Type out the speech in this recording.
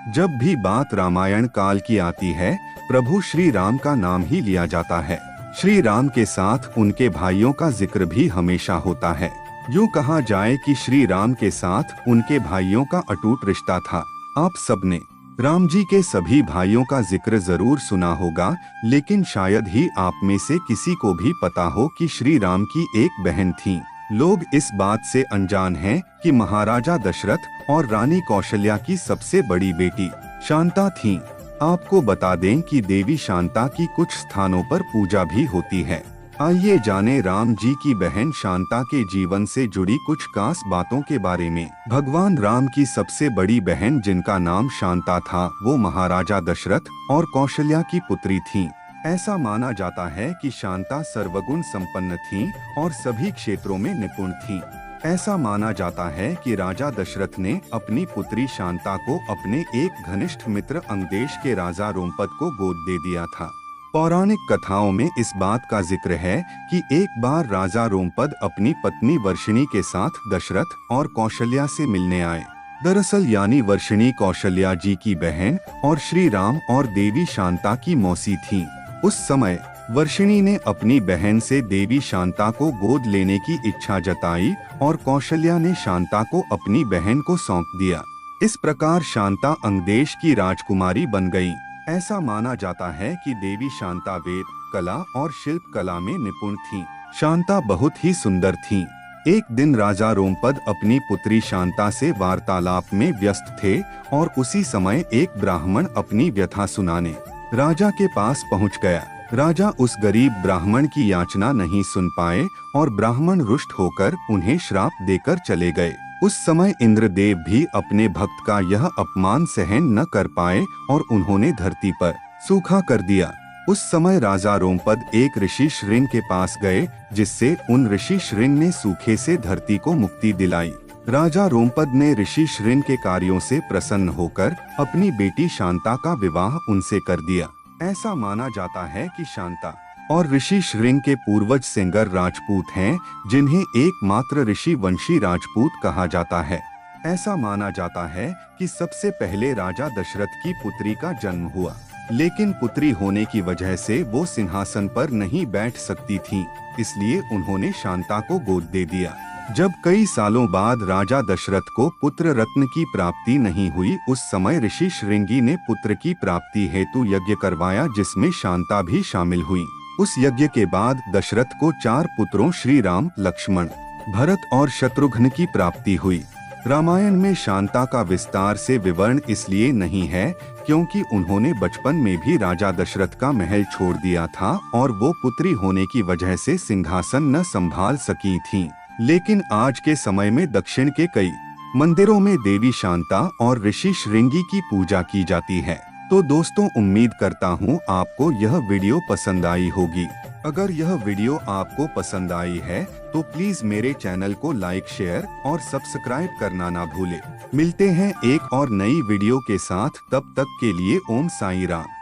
जब भी बात रामायण काल की आती है, प्रभु श्री राम का नाम ही लिया जाता है। श्री राम के साथ उनके भाइयों का जिक्र भी हमेशा होता है। यूँ कहा जाए कि श्री राम के साथ उनके भाइयों का अटूट रिश्ता था। आप सबने राम जी के सभी भाइयों का जिक्र जरूर सुना होगा, लेकिन शायद ही आप में से किसी को भी पता हो कि श्री राम की एक बहन थी। लोग इस बात से अनजान हैं कि महाराजा दशरथ और रानी कौशल्या की सबसे बड़ी बेटी शांता थी। आपको बता दें कि देवी शांता की कुछ स्थानों पर पूजा भी होती है। आइए जाने राम जी की बहन शांता के जीवन से जुड़ी कुछ खास बातों के बारे में। भगवान राम की सबसे बड़ी बहन जिनका नाम शांता था, वो महाराजा दशरथ और कौशल्या की पुत्री थी। ऐसा माना जाता है कि शांता सर्वगुण संपन्न थी और सभी क्षेत्रों में निपुण थी। ऐसा माना जाता है कि राजा दशरथ ने अपनी पुत्री शांता को अपने एक घनिष्ठ मित्र अंगदेश के राजा रोमपद को गोद दे दिया था। पौराणिक कथाओं में इस बात का जिक्र है कि एक बार राजा रोमपद अपनी पत्नी वर्षिणी के साथ दशरथ और कौशल्या से मिलने आए। दरअसल यानी वर्षिणी कौशल्या जी की बहन और श्री राम और देवी शांता की मौसी थी। उस समय वर्षिणी ने अपनी बहन से देवी शांता को गोद लेने की इच्छा जताई और कौशल्या ने शांता को अपनी बहन को सौंप दिया। इस प्रकार शांता अंगदेश की राजकुमारी बन गई। ऐसा माना जाता है कि देवी शांता वेद, कला और शिल्प कला में निपुण थी। शांता बहुत ही सुंदर थी। एक दिन राजा रोमपद अपनी पुत्री शांता से वार्तालाप में व्यस्त थे और उसी समय एक ब्राह्मण अपनी व्यथा सुनाने राजा के पास पहुंच गया। राजा उस गरीब ब्राह्मण की याचना नहीं सुन पाए और ब्राह्मण रुष्ट होकर उन्हें श्राप देकर चले गए। उस समय इंद्रदेव भी अपने भक्त का यह अपमान सहन न कर पाए और उन्होंने धरती पर सूखा कर दिया। उस समय राजा रोमपद एक ऋषि श्रृंग के पास गए, जिससे उन ऋषि श्रृंग ने सूखे से धरती को मुक्ति दिलाई। राजा रोमपद ने ऋषि श्रृंग के कार्यों से प्रसन्न होकर अपनी बेटी शांता का विवाह उनसे कर दिया। ऐसा माना जाता है कि शांता और ऋषि श्रृंग के पूर्वज सेंगर राजपूत हैं, जिन्हें एकमात्र ऋषि वंशी राजपूत कहा जाता है। ऐसा माना जाता है कि सबसे पहले राजा दशरथ की पुत्री का जन्म हुआ, लेकिन पुत्री होने की वजह से वो सिंहासन पर नहीं बैठ सकती थीं, इसलिए उन्होंने शांता को गोद दे दिया। जब कई सालों बाद राजा दशरथ को पुत्र रत्न की प्राप्ति नहीं हुई, उस समय ऋषि श्रृंगी ने पुत्र की प्राप्ति हेतु यज्ञ करवाया, जिसमें शांता भी शामिल हुई। उस यज्ञ के बाद दशरथ को 4 पुत्रों श्री राम, लक्ष्मण, भरत और शत्रुघ्न की प्राप्ति हुई। रामायण में शांता का विस्तार से विवरण इसलिए नहीं है क्योंकि उन्होंने बचपन में भी राजा दशरथ का महल छोड़ दिया था और वो पुत्री होने की वजह से सिंहासन न संभाल सकी थीं। लेकिन आज के समय में दक्षिण के कई मंदिरों में देवी शांता और ऋषि श्रृंगी की पूजा की जाती है। तो दोस्तों, उम्मीद करता हूँ आपको यह वीडियो पसंद आई होगी। अगर यह वीडियो आपको पसंद आई है तो प्लीज मेरे चैनल को लाइक, शेयर और सब्सक्राइब करना ना भूले। मिलते हैं एक और नई वीडियो के साथ, तब तक के लिए ओम साईं राम।